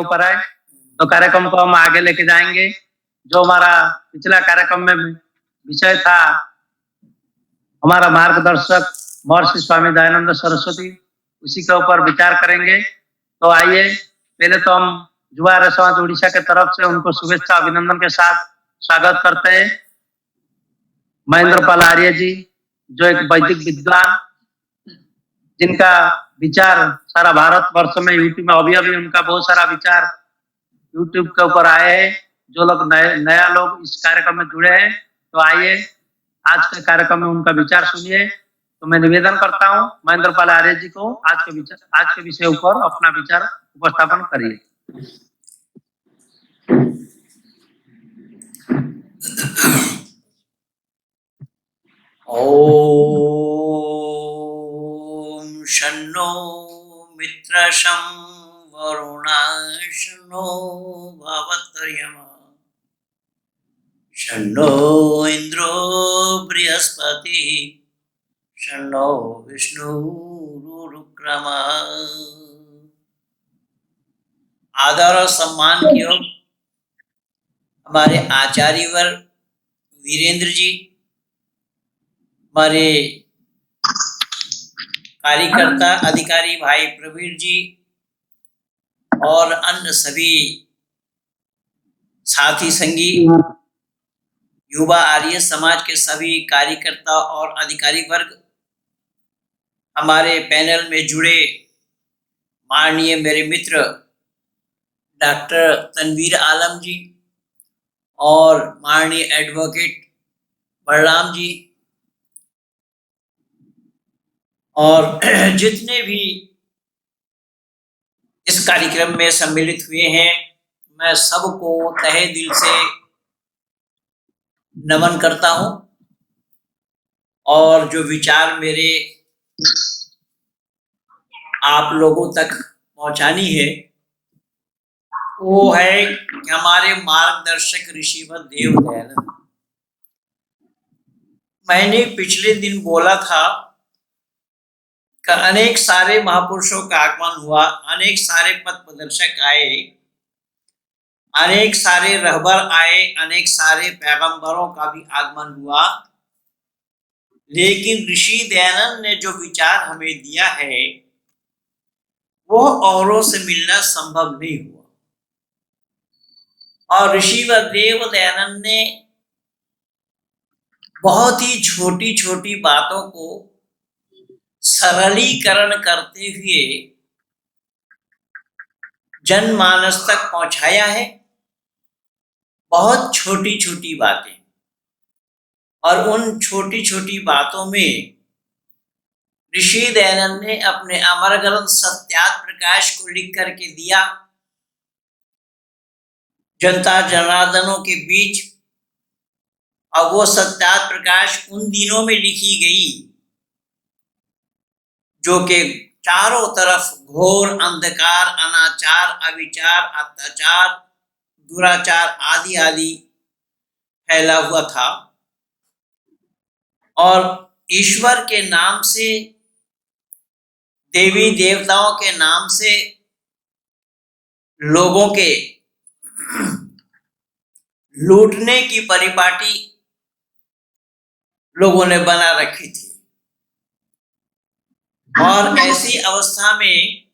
ऊपर है, तो कार्यक्रम को हम आगे लेके जाएंगे। जो हमारा पिछला कार्यक्रम में विषय था, हमारा मार्गदर्शक महर्षि स्वामी दयानंद सरस्वती, उसी के ऊपर विचार करेंगे। तो आइए, पहले तो हम युवा आर्य समाज उड़ीसा के तरफ से उनको शुभेच्छा अभिनंदन के साथ स्वागत करते हैं। महेंद्र पाल आर्य जी, जो एक वैदिक विद्वान, जिनका विचार सारा भारत वर्ष में यूट्यूब में अभी उनका बहुत सारा विचार यूट्यूब के ऊपर आए हैं। जो लोग नया लोग इस कार्यक्रम में जुड़े हैं, तो आइए आज के कार्यक्रम में उनका विचार सुनिए। तो मैं निवेदन करता हूँ महेंद्र पाल आर्य जी को आज के विषय ऊपर अपना विचार उपस्थापन करिए। ओम शन्नो मित्रशं वरुणः शन्नो भवत्ययः शन्नो इंद्रो बृहस्पतिः शन्नो विष्णुरुक्रमः। आदर और सम्मान की ओर हमारे आचार्यवर वीरेंद्र जी, हमारे कार्यकर्ता अधिकारी भाई प्रवीण जी और अन्य सभी साथी संगी, युवा आर्य समाज के सभी कार्यकर्ता और अधिकारी वर्ग, हमारे पैनल में जुड़े माननीय मेरे मित्र डॉक्टर तनवीर आलम जी और माननीय एडवोकेट बलराम जी, और जितने भी इस कार्यक्रम में सम्मिलित हुए हैं, मैं सबको तहे दिल से नमन करता हूं। और जो विचार मेरे आप लोगों तक पहुंचानी है, वो है कि हमारे मार्गदर्शक ऋषिवर देव दयानंद, मैंने पिछले दिन बोला था कि अनेक सारे महापुरुषों का आगमन हुआ, अनेक सारे पथ प्रदर्शक आए, अनेक सारे रहबर आए, अनेक सारे पैगंबरों का भी आगमन हुआ, लेकिन ऋषि दयानंद ने जो विचार हमें दिया है वो औरों से मिलना संभव नहीं हुआ। और ऋषिवर देव दयानंद ने बहुत ही छोटी छोटी बातों को सरलीकरण करते हुए जनमानस तक पहुंचाया है। बहुत छोटी छोटी बातें, और उन छोटी छोटी बातों में ऋषि दयानंद ने अपने अमर ग्रंथ सत्यार्थ प्रकाश को लिख करके दिया जनता जनार्दनों के बीच। और वो सत्यार्थ प्रकाश उन दिनों में लिखी गई जो कि चारों तरफ घोर अंधकार, अनाचार, अविचार, अत्याचार, दुराचार आदि आदि फैला हुआ था। और ईश्वर के नाम से, देवी देवताओं के नाम से लोगों के लूटने की परिपाटी लोगों ने बना रखी थी। और ऐसी अवस्था में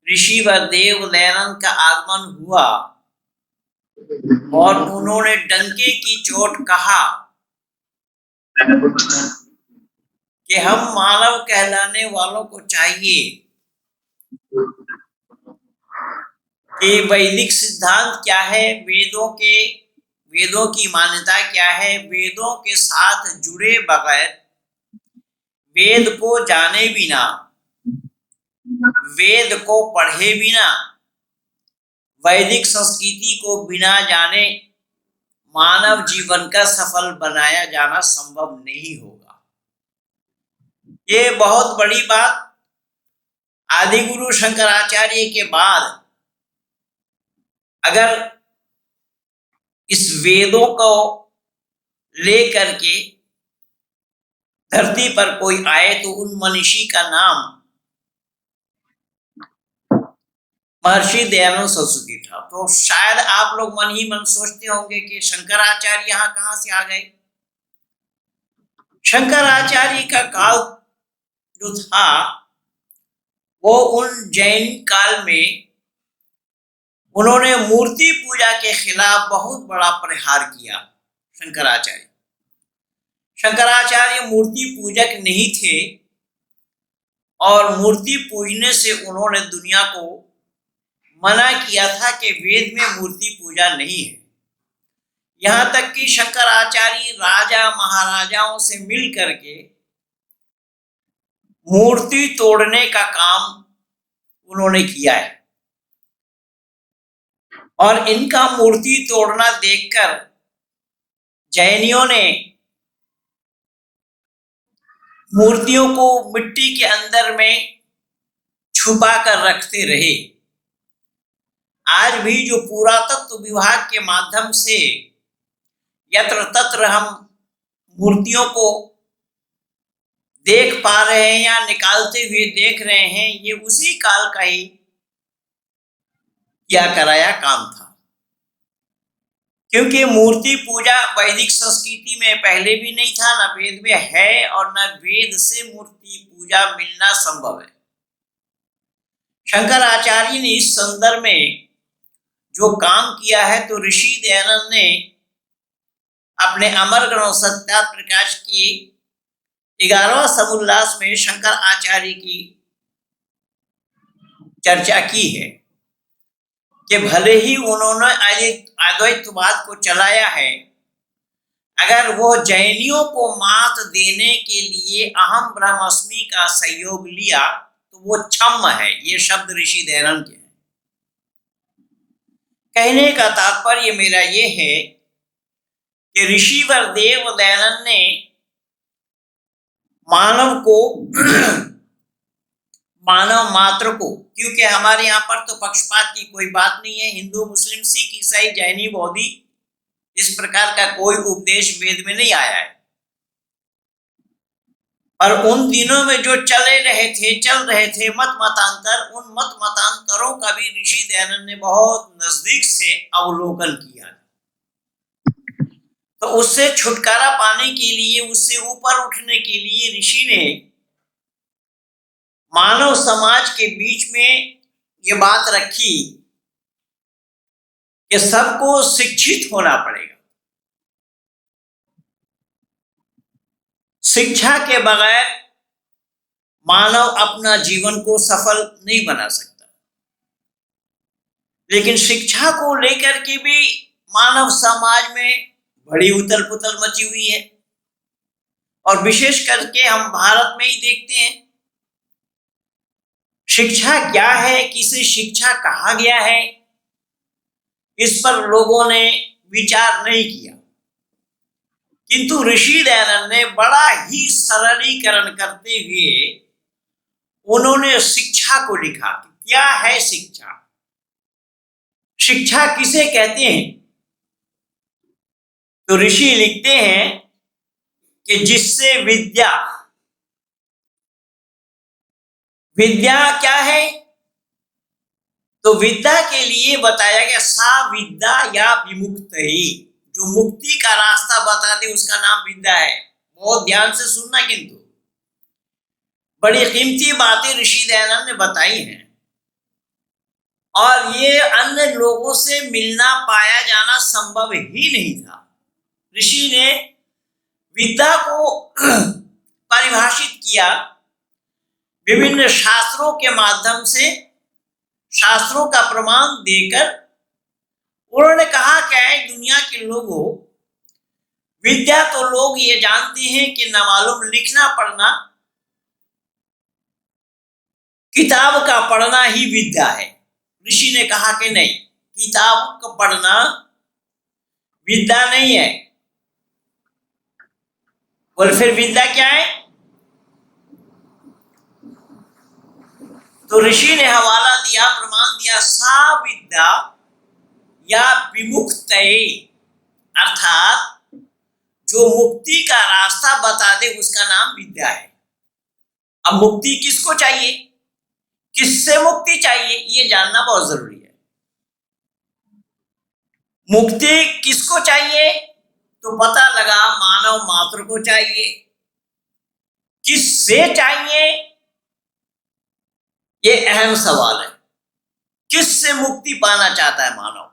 ऋषिवर देव दयानंद का आगमन हुआ और उन्होंने डंके की चोट कहा कि हम मानव कहलाने वालों को चाहिए कि वैदिक सिद्धांत क्या है, वेदों की मान्यता क्या है, वेदों के साथ जुड़े बगैर, वेद को जाने बिना, वेद को पढ़े बिना, वैदिक संस्कृति को बिना जाने मानव जीवन का सफल बनाया जाना संभव नहीं होगा। ये बहुत बड़ी बात आदिगुरु शंकराचार्य के बाद अगर इस वेदों को लेकर के धरती पर कोई आए तो उन मनीषी का नाम महर्षि दयानंद सरस्वती था। तो शायद आप लोग मन ही मन सोचते होंगे कि शंकराचार्य यहाँ कहाँ से आ गए। शंकराचार्य का काल जो था वो उन जैन काल में उन्होंने मूर्ति पूजा के खिलाफ बहुत बड़ा प्रहार किया। शंकराचार्य मूर्ति पूजक नहीं थे और मूर्ति पूजने से उन्होंने दुनिया को मना किया था कि वेद में मूर्ति पूजा नहीं है। यहाँ तक कि शंकराचार्य राजा महाराजाओं से मिल करके मूर्ति तोड़ने का काम उन्होंने किया है और इनका मूर्ति तोड़ना देखकर जैनियों ने मूर्तियों को मिट्टी के अंदर में छुपा कर रखते रहे। आज भी जो पुरातत्व विभाग के माध्यम से यत्र तत्र हम मूर्तियों को देख पा रहे हैं या निकालते हुए देख रहे हैं, ये उसी काल का ही किया कराया काम था। क्योंकि मूर्ति पूजा वैदिक संस्कृति में पहले भी नहीं था, न वेद में है और न वेद से मूर्ति पूजा मिलना संभव है। शंकराचार्य ने इस संदर्भ में जो काम किया है तो ऋषि दयानंद ने अपने अमर ग्रंथ सत्यार्थ प्रकाश की 11वां समुल्लास में शंकर आचार्य की चर्चा की है कि भले ही उन्होंने अद्वैतवाद को चलाया है, अगर वो जैनियों को मात देने के लिए अहम ब्रह्मास्मि का सहयोग लिया तो वो क्षम्य है। ये शब्द ऋषि दयानंद के हैं। कहने का तात्पर्य मेरा ये है कि ऋषिवर देव दयानंद ने मानव मात्र को, क्योंकि हमारे यहाँ पर तो पक्षपात की कोई बात नहीं है, हिंदू मुस्लिम सिख ईसाई जैनी बौद्धी इस प्रकार का कोई उपदेश वेद में नहीं आया है। और उन दिनों में जो चल रहे थे मत मतांतर, उन मत मतांतरों का भी ऋषि दयानंद ने बहुत नजदीक से अवलोकन किया। तो उससे छुटकारा पाने के लिए, उससे ऊपर उठने के लिए ऋषि ने मानव समाज के बीच में ये बात रखी कि सबको शिक्षित होना पड़ेगा। शिक्षा के बगैर मानव अपना जीवन को सफल नहीं बना सकता। लेकिन शिक्षा को लेकर के भी मानव समाज में बड़ी उथल पुथल मची हुई है और विशेष करके हम भारत में ही देखते हैं। शिक्षा क्या है, किसे शिक्षा कहा गया है, इस पर लोगों ने विचार नहीं किया। किंतु ऋषि दयानंद ने बड़ा ही सरलीकरण करते हुए उन्होंने शिक्षा को लिखा। क्या है शिक्षा? शिक्षा किसे कहते हैं? तो ऋषि लिखते हैं कि जिससे विद्या क्या है? तो विद्या के लिए बताया गया सा विद्या या विमुक्त ही, जो मुक्ति का रास्ता बता दे उसका नाम विद्या है। बहुत ध्यान से सुनना, किंतु बड़ी कीमती बातें ऋषि दयानंद ने बताई हैं और ये अन्य लोगों से मिलना पाया जाना संभव ही नहीं था। ऋषि ने विद्या को परिभाषित किया विभिन्न शास्त्रों के माध्यम से, शास्त्रों का प्रमाण देकर। उन्होंने कहा क्या है, दुनिया के लोगों, विद्या तो लोग ये जानते हैं कि न मालूम लिखना पढ़ना, किताब का पढ़ना ही विद्या है। ऋषि ने कहा कि नहीं, किताब का पढ़ना विद्या नहीं है। और फिर विद्या क्या है? तो ऋषि ने हवाला दिया, प्रमाण दिया, सा विद्या या विमुक्त, अर्थात जो मुक्ति का रास्ता बता दे उसका नाम विद्या है। अब मुक्ति किसको चाहिए? किससे मुक्ति चाहिए ये जानना बहुत जरूरी है। मुक्ति किसको चाहिए तो पता लगा मानव मात्र को चाहिए। किससे चाहिए ये अहम सवाल है। किससे मुक्ति पाना चाहता है मानव?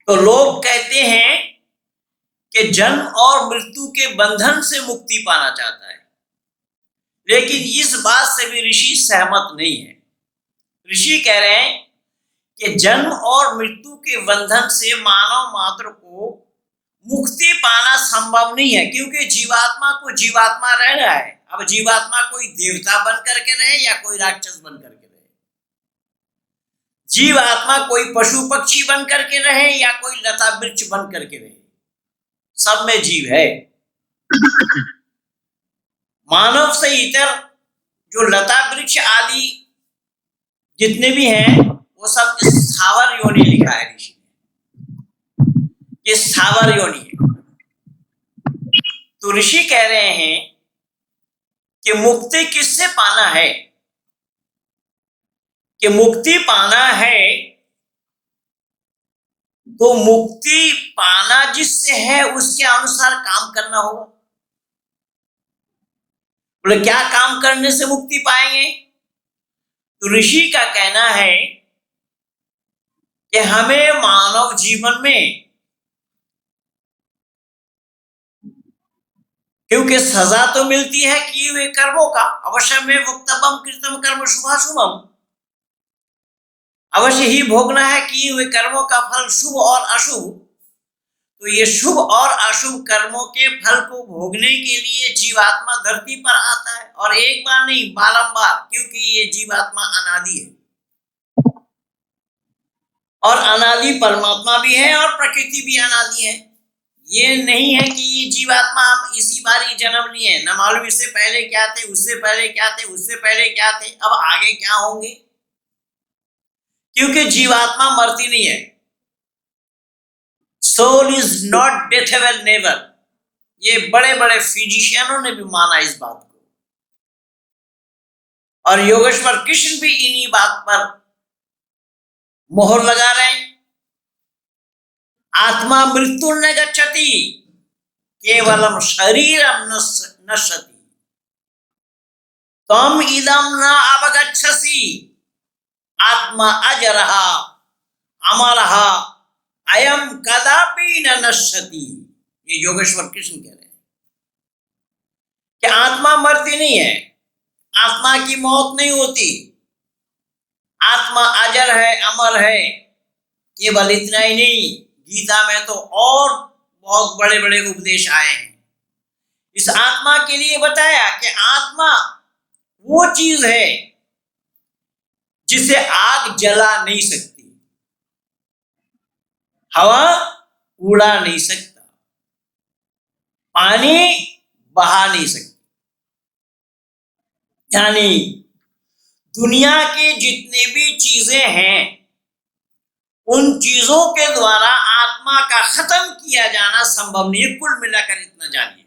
तो लोग कहते हैं कि जन्म और मृत्यु के बंधन से मुक्ति पाना चाहता है, लेकिन इस बात से भी ऋषि सहमत नहीं है। ऋषि कह रहे हैं कि जन्म और मृत्यु के बंधन से मानव मात्र को मुक्ति पाना संभव नहीं है, क्योंकि जीवात्मा को जीवात्मा रहना है। अब जीवात्मा कोई देवता बन करके रहे या कोई राक्षस बन करके रहे, जीवात्मा कोई पशु पक्षी बन करके रहे या कोई लता वृक्ष बन करके रहे, सब में जीव है। मानव से इतर जो लता वृक्ष आदि जितने भी हैं वो सब स्थावर योनि लिखा है ऋषि ने, ये स्थावर योनि है। तो ऋषि कह रहे हैं कि मुक्ति किससे पाना है? कि मुक्ति पाना है तो मुक्ति पाना जिससे है उसके अनुसार काम करना होगा। बोले क्या काम करने से मुक्ति पाएंगे? तो ऋषि का कहना है कि हमें मानव जीवन में, क्योंकि सजा तो मिलती है किए हुए कर्मों का, अवश्य में वक्तव्यम कृतम कर्म शुभाशुभम, अवश्य ही भोगना है किए हुए कर्मों का फल शुभ और अशुभ। तो ये शुभ और अशुभ कर्मों के फल को भोगने के लिए जीवात्मा धरती पर आता है, और एक बार नहीं बारंबार, क्योंकि ये जीवात्मा अनादि है और अनादि परमात्मा भी है और प्रकृति भी अनादि है। ये नहीं है कि ये जीवात्मा हम इसी बार ही जन्म लिए, न मालूम इससे पहले क्या थे, उससे पहले क्या थे, उससे पहले क्या थे, अब आगे क्या होंगे, क्योंकि जीवात्मा मरती नहीं है। सोल इज नॉट डेथेबल नेवर, ये बड़े बड़े फिजिशियनों ने भी माना इस बात को, और योगेश्वर कृष्ण भी इन्हीं बात पर मोहर लगा रहे हैं। आत्मा मृत्यु न गच्छति केवलम शरीरम नश्यति तम इदम न अवगच्छसि आत्मा अजरः अमरः अयम कदापि न नश्यति। ये योगेश्वर कृष्ण कह रहे हैं कि आत्मा मरती नहीं है, आत्मा की मौत नहीं होती, आत्मा अजर है, अमर है। केवल इतना ही नहीं, गीता में तो और बहुत बड़े बड़े उपदेश आए हैं। इस आत्मा के लिए बताया कि आत्मा वो चीज है जिसे आग जला नहीं सकती, हवा उड़ा नहीं सकता, पानी बहा नहीं सकती। यानी दुनिया के जितने भी चीजें हैं उन चीजों के द्वारा आत्मा का खत्म किया जाना संभव नहीं है। कुल मिलाकर इतना जानिए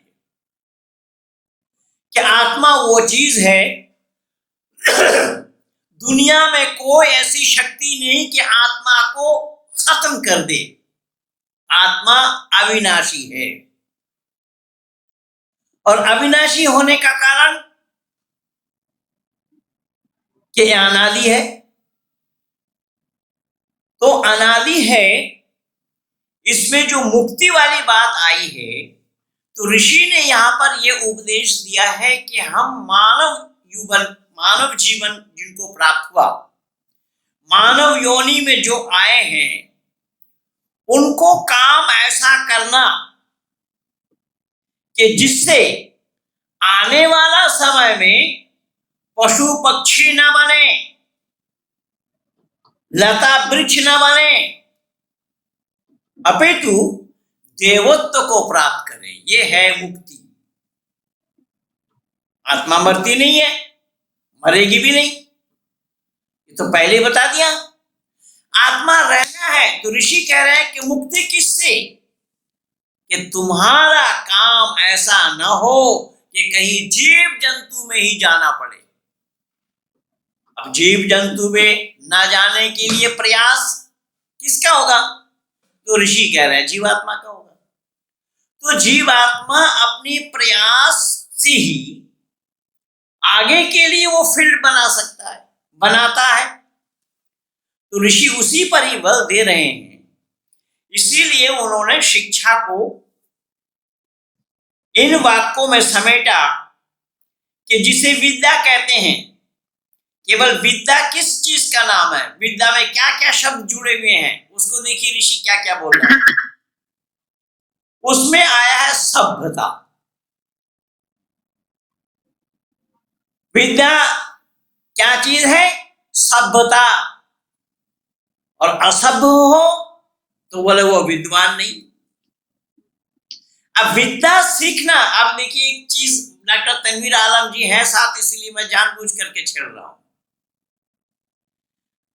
कि आत्मा वो चीज है दुनिया में कोई ऐसी शक्ति नहीं कि आत्मा को खत्म कर दे। आत्मा अविनाशी है, और अविनाशी होने का कारण कि अनादि है। तो अनादि है, इसमें जो मुक्ति वाली बात आई है, तो ऋषि ने यहां पर यह उपदेश दिया है कि हम मानव जीवन जिनको प्राप्त हुआ, मानव योनि में जो आए हैं, उनको काम ऐसा करना कि जिससे आने वाला समय में पशु पक्षी न बने, लता वृक्ष न बने, अपितु देवत्व को प्राप्त करें। ये है मुक्ति। आत्मा मरती नहीं है, मरेगी भी नहीं, ये तो पहले बता दिया। आत्मा रहना है, तो ऋषि कह रहे हैं कि मुक्ति किससे? कि तुम्हारा काम ऐसा न हो कि कहीं जीव जंतु में ही जाना पड़े, अब जीव जंतु में ना जाने के लिए प्रयास किसका होगा? तो ऋषि कह रहे हैं जीवात्मा का होगा। तो जीवात्मा अपनी प्रयास से ही आगे के लिए वो फील्ड बना सकता है, बनाता है। तो ऋषि उसी पर ही बल दे रहे हैं। इसीलिए उन्होंने शिक्षा को इन वाक्यों में समेटा कि जिसे विद्या कहते हैं। केवल विद्या किस चीज का नाम है? विद्या में क्या क्या शब्द जुड़े हुए हैं उसको देखिए ऋषि क्या क्या बोल रहे हैं। उसमें आया है सभ्यता। विद्या क्या चीज है? सभ्यता। और असभ्य हो तो बोले वो विद्वान नहीं। अब विद्या सीखना, अब देखिए एक चीज, डॉक्टर तनवीर आलम जी हैं साथ, इसीलिए मैं जानबूझ करके छेड़ रहा हूं।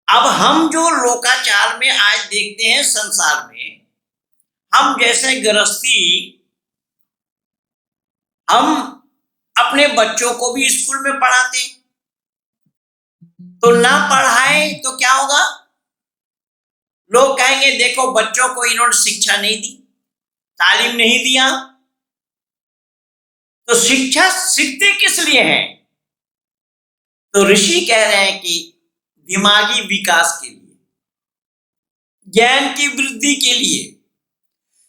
अब हम जो लोकाचार में आज देखते हैं संसार में, हम जैसे गृहस्थी, हम अपने बच्चों को भी स्कूल में पढ़ाते, तो ना पढ़ाए तो क्या होगा? लोग कहेंगे देखो बच्चों को इन्होंने शिक्षा नहीं दी, तालीम नहीं दिया। तो शिक्षा सीखते किस लिए है? तो ऋषि कह रहे हैं कि दिमागी विकास के लिए, ज्ञान की वृद्धि के लिए,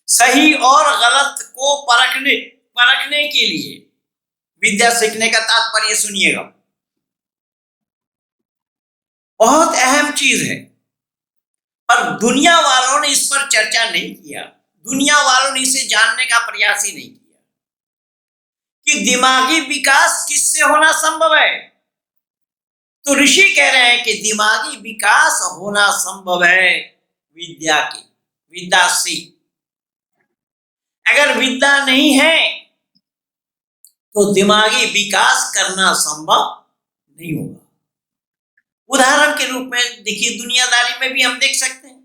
सही और गलत को परखने के लिए विद्या सीखने का तात्पर्य सुनिएगा, बहुत अहम चीज है। पर दुनिया वालों ने इस पर चर्चा नहीं किया, दुनिया वालों ने इसे जानने का प्रयास ही नहीं किया कि दिमागी विकास किससे होना संभव है। तो ऋषि कह रहे हैं कि दिमागी विकास होना संभव है विद्या से। अगर विद्या नहीं है तो दिमागी विकास करना संभव नहीं होगा। उदाहरण के रूप में देखिए, दुनियादारी में भी हम देख सकते हैं।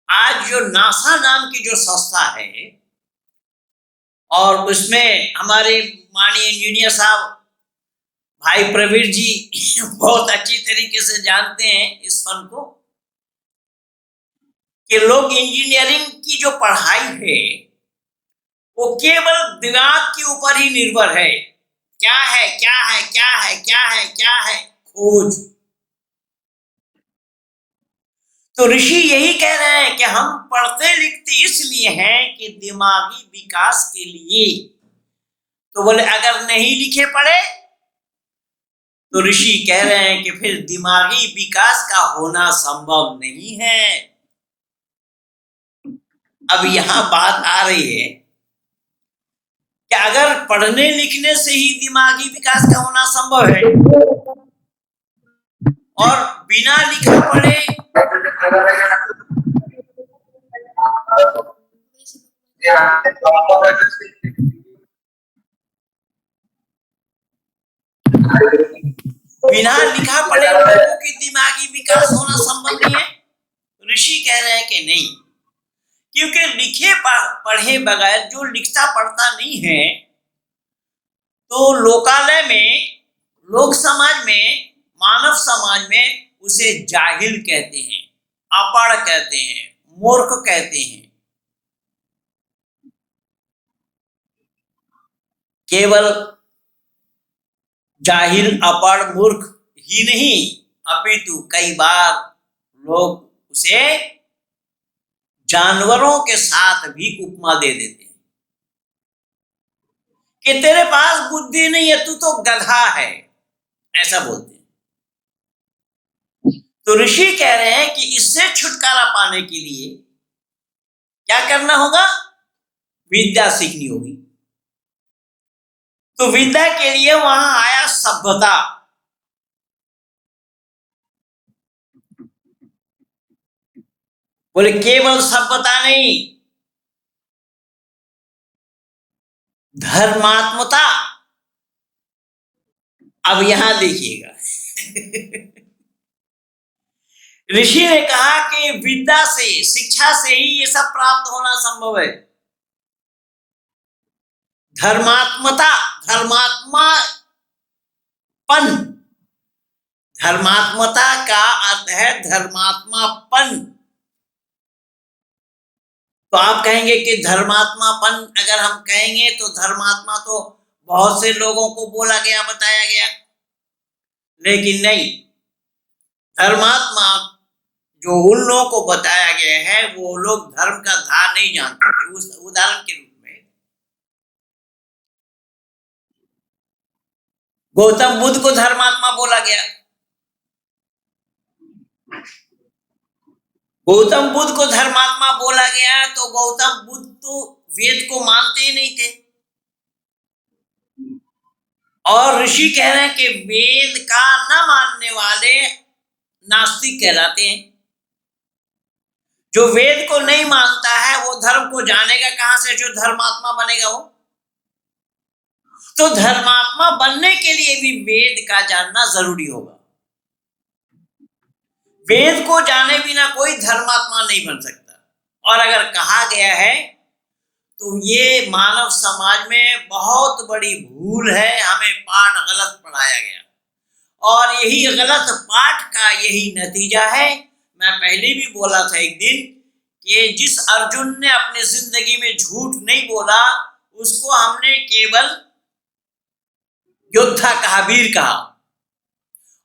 आज जो नासा नाम की जो संस्था है, और उसमें हमारे माननीय इंजीनियर साहब भाई प्रवीर जी बहुत अच्छी तरीके से जानते हैं इस फन को, कि लोग इंजीनियरिंग की जो पढ़ाई है वो केवल दिमाग के ऊपर ही निर्भर है। क्या है क्या है क्या है क्या है क्या है, खोज। तो ऋषि यही कह रहे हैं कि हम पढ़ते लिखते इसलिए हैं कि दिमागी विकास के लिए। तो बोले अगर नहीं लिखे पढ़े, तो ऋषि कह रहे हैं कि फिर दिमागी विकास का होना संभव नहीं है। अब यहां बात आ रही है कि अगर पढ़ने लिखने से ही दिमागी विकास का होना संभव है, और बिना लिखा पढ़े बिना लिखा पढ़े लोगों की दिमागी विकास होना संभव नहीं है। ऋषि कह रहे हैं कि नहीं, क्योंकि लिखे पढ़े बगैर, जो लिखता पढ़ता नहीं है, तो लोकालय में, लोक समाज में, मानव समाज में उसे जाहिल कहते हैं, अपढ़ कहते हैं, मूर्ख कहते हैं। केवल जाहिल अपढ़ मूर्ख ही नहीं, अपितु कई बार लोग उसे जानवरों के साथ भी उपमा दे देते हैं कि तेरे पास बुद्धि नहीं है, तू तो गधा है, ऐसा बोलते हैं। तो ऋषि कह रहे हैं कि इससे छुटकारा पाने के लिए क्या करना होगा? विद्या सीखनी होगी। तो विद्या के लिए वहां आया सभ्यता। बोले केवल सभ्यता नहीं, धर्मात्मता। अब यहां देखिएगा ऋषि ने कहा कि विद्या से, शिक्षा से ही ये सब प्राप्त होना संभव है। धर्मात्मता, धर्मात्मापन, धर्मात्मता का अर्थ है धर्मात्मापन। तो आप कहेंगे कि धर्मात्मापन अगर हम कहेंगे तो धर्मात्मा तो बहुत से लोगों को बोला गया, बताया गया, लेकिन नहीं, धर्मात्मा जो उन लोगों को बताया गया है वो लोग धर्म का धार नहीं जानते थे। उस उदाहरण के रूप में गौतम बुद्ध को धर्मात्मा बोला गया। गौतम बुद्ध को धर्मात्मा बोला गया तो गौतम बुद्ध तो वेद को मानते ही नहीं थे, और ऋषि कह रहे हैं कि वेद का न मानने वाले नास्तिक कहलाते हैं। जो वेद को नहीं मानता है वो धर्म को जानेगा कहां से, जो धर्मात्मा बनेगा वो। तो धर्मात्मा बनने के लिए भी वेद का जानना जरूरी होगा। वेद को जाने बिना कोई धर्मात्मा नहीं बन सकता। और अगर कहा गया है तो ये मानव समाज में बहुत बड़ी भूल है, हमें पाठ गलत पढ़ाया गया, और यही गलत पाठ का यही नतीजा है। मैं पहले भी बोला था एक दिन कि जिस अर्जुन ने अपनी जिंदगी में झूठ नहीं बोला उसको हमने केवल योद्धा कहा, वीर कहा,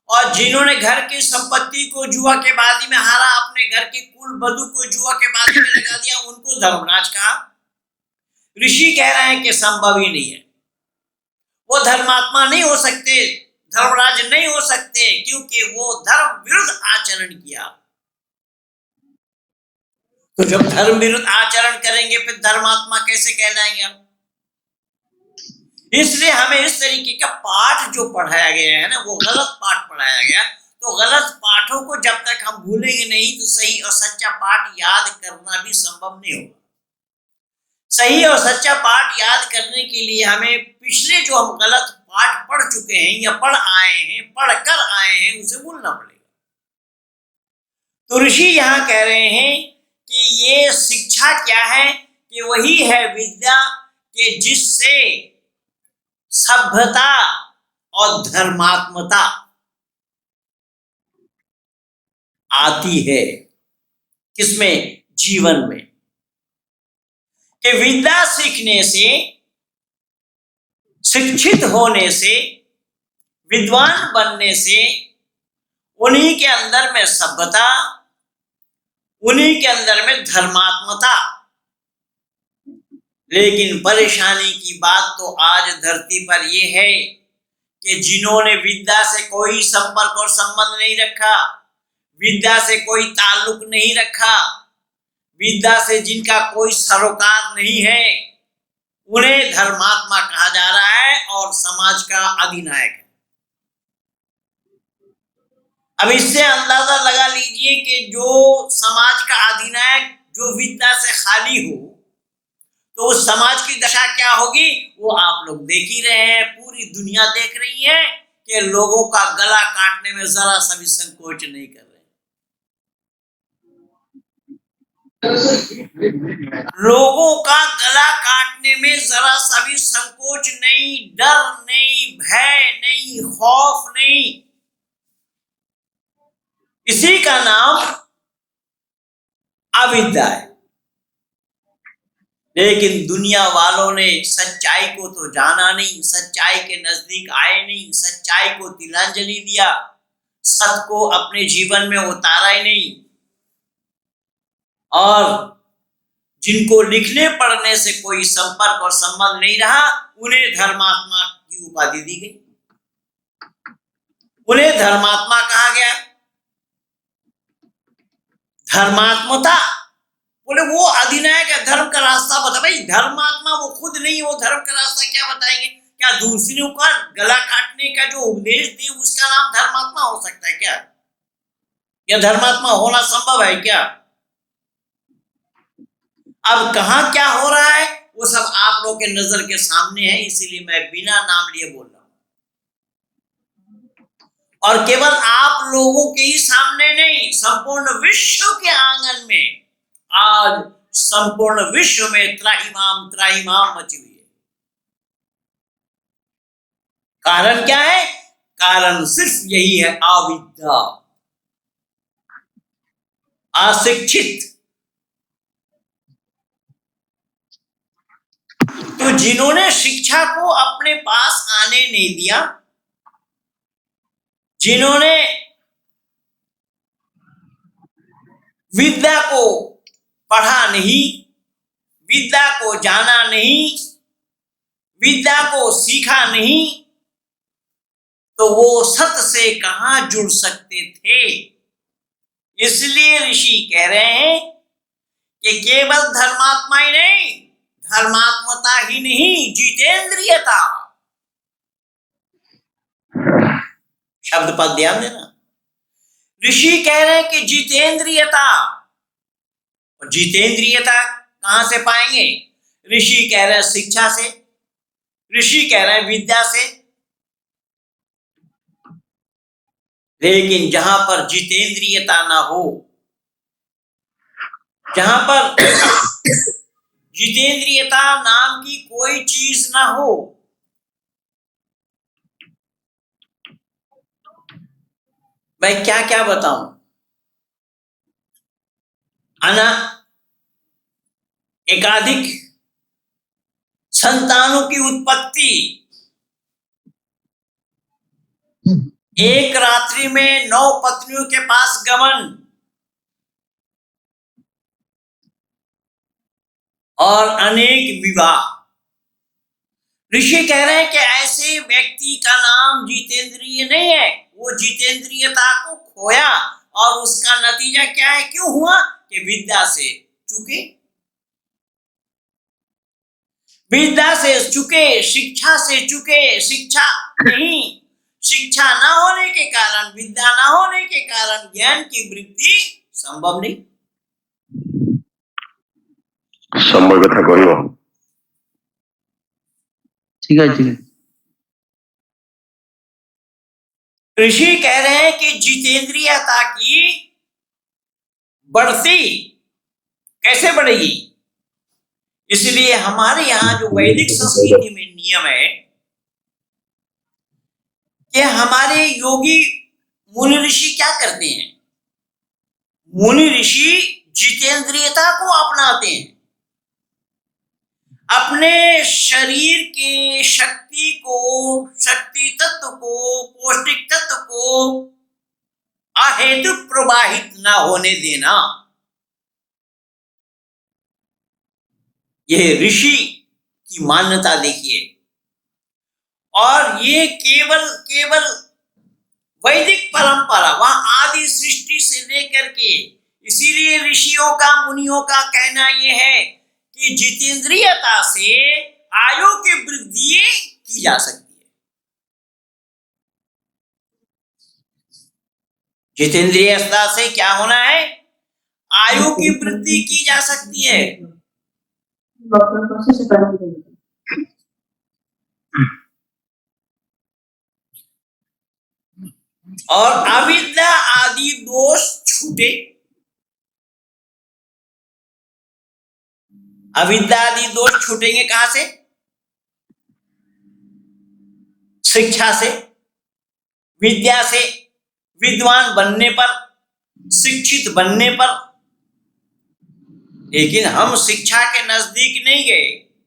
और जिन्होंने घर की संपत्ति को जुआ के बाजी में हारा, अपने घर के कुल बधू को जुआ के बाजी में लगा दिया, उनको धर्मराज कहा। ऋषि कह रहे हैं कि संभव ही नहीं है, वो धर्मात्मा नहीं हो सकते, धर्मराज नहीं हो सकते, क्योंकि वो धर्म विरुद्ध आचरण किया। तो जब धर्म विरुद्ध आचरण करेंगे फिर धर्मात्मा कैसे कहलाएंगे हम? इसलिए हमें इस तरीके का पाठ जो पढ़ाया गया है ना, वो गलत पाठ पढ़ाया गया। तो गलत पाठों को जब तक हम भूलेंगे नहीं तो सही और सच्चा पाठ याद करना भी संभव नहीं होगा। सही और सच्चा पाठ याद करने के लिए हमें पिछले जो हम गलत पाठ पढ़ चुके हैं या पढ़ आए हैं, पढ़ कर आए हैं, उसे भूलना पड़ेगा। तो ऋषि यहाँ कह रहे हैं कि ये शिक्षा क्या है कि वही है विद्या कि जिससे सभ्यता और धर्मात्मता आती है। किसमें? जीवन में। कि विद्या सीखने से, शिक्षित होने से, विद्वान बनने से उन्हीं के अंदर में सभ्यता, उन्हीं के अंदर में धर्मात्मता। लेकिन परेशानी की बात तो आज धरती पर यह है कि जिन्होंने विद्या से कोई संपर्क और संबंध नहीं रखा, विद्या से कोई ताल्लुक नहीं रखा, विद्या से जिनका कोई सरोकार नहीं है, उन्हें धर्मात्मा कहा जा रहा है और समाज का अधिनायक है। अब इससे अंदाजा लगा लीजिए कि जो समाज का अधिनायक जो विद्या से खाली हो तो उस समाज की दशा क्या होगी वो आप लोग देख ही रहे हैं, पूरी दुनिया देख रही है कि लोगों का गला काटने में जरा सा भी संकोच नहीं कर रहे। लोगों का गला काटने में जरा सा भी संकोच नहीं, डर नहीं, भय नहीं, खौफ नहीं। इसी का नाम अविद्या है। लेकिन दुनिया वालों ने सच्चाई को तो जाना नहीं, सच्चाई के नजदीक आए नहीं, सच्चाई को तिलांजलि दिया, सत्य को अपने जीवन में उतारा ही नहीं। और जिनको लिखने पढ़ने से कोई संपर्क और संबंध नहीं रहा उन्हें धर्मात्मा की उपाधि दी गई, उन्हें धर्मात्मा कहा गया। धर्मात्मता बोले वो अधिनायक है, धर्म का रास्ता बता। भाई धर्मात्मा वो खुद नहीं, वो धर्म का रास्ता क्या बताएंगे? क्या दूसरों का गला काटने का जो उपदेश दे उसका नाम धर्मात्मा हो सकता है क्या? या धर्मात्मा होना संभव है क्या? अब कहां क्या हो रहा है वो सब आप लोग के नजर के सामने है, इसीलिए मैं बिना नाम लिए बोल रहा हूं। और केवल आप लोगों के ही सामने नहीं, संपूर्ण विश्व के आंगन में आज संपूर्ण विश्व में त्राहिमाम त्राहिमाम मची हुई है। कारण क्या है कारण सिर्फ यही है, अविद्या, अशिक्षित। तो जिन्होंने शिक्षा को अपने पास आने नहीं दिया, जिन्होंने विद्या को पढ़ा नहीं, विद्या को जाना नहीं, विद्या को सीखा नहीं, तो वो सत्य से कहां जुड़ सकते थे। इसलिए ऋषि कह रहे हैं कि केवल धर्मात्मा ही नहीं, धर्मात्मता ही नहीं, जितेंद्रियता, शब्द पर ध्यान देना। ऋषि कह रहे हैं कि जितेंद्रियता, और जितेंद्रियता कहां से पाएंगे? ऋषि कह रहे हैं शिक्षा से, ऋषि कह रहे हैं विद्या से। लेकिन जहां पर जितेंद्रियता ना हो, जहां पर जितेंद्रियता नाम की कोई चीज ना हो, मैं क्या क्या बताऊं। एकाधिक संतानों की उत्पत्ति, एक रात्रि में 9 पत्नियों के पास गमन, और अनेक विवाह। ऋषि कह रहे हैं कि ऐसे व्यक्ति का नाम जितेंद्रिय नहीं है। वो जितेंद्रियता को खोया, और उसका नतीजा क्या है, क्यों हुआ? कि विद्या से चूके, विद्या से चूके, शिक्षा से चूके। शिक्षा नहीं, शिक्षा ना होने के कारण, विद्या ना होने के कारण ज्ञान की वृद्धि संभव नहीं। समय कथा कहियो। ठीक है, ठीक है। ऋषि कह रहे हैं कि जितेंद्रियता की बढ़ती कैसे बढ़ेगी? इसलिए हमारे यहाँ जो वैदिक संस्कृति में नियम है कि हमारे योगी मुनि ऋषि क्या करते हैं? मुनि ऋषि जितेंद्रियता को अपनाते हैं, अपने शरीर के शक्ति को, शक्ति तत्व को, पौष्टिक तत्व को अहेतु प्रवाहित ना होने देना। यह ऋषि की मान्यता देखिए। और ये केवल वैदिक परंपरा, वहां आदि सृष्टि से लेकर के, इसीलिए ऋषियों का, मुनियों का कहना यह है कि जितेंद्रियता से आयु की वृद्धि की जा सकती है। जितेंद्रियता से क्या होना है? आयु की वृद्धि की जा सकती है। और अविद्या आदि दोष छूटे। अविद्या आदि दोष छूटेंगे कहां से? शिक्षा से, विद्या से, विद्वान बनने पर, शिक्षित बनने पर। लेकिन हम शिक्षा के नजदीक नहीं गए,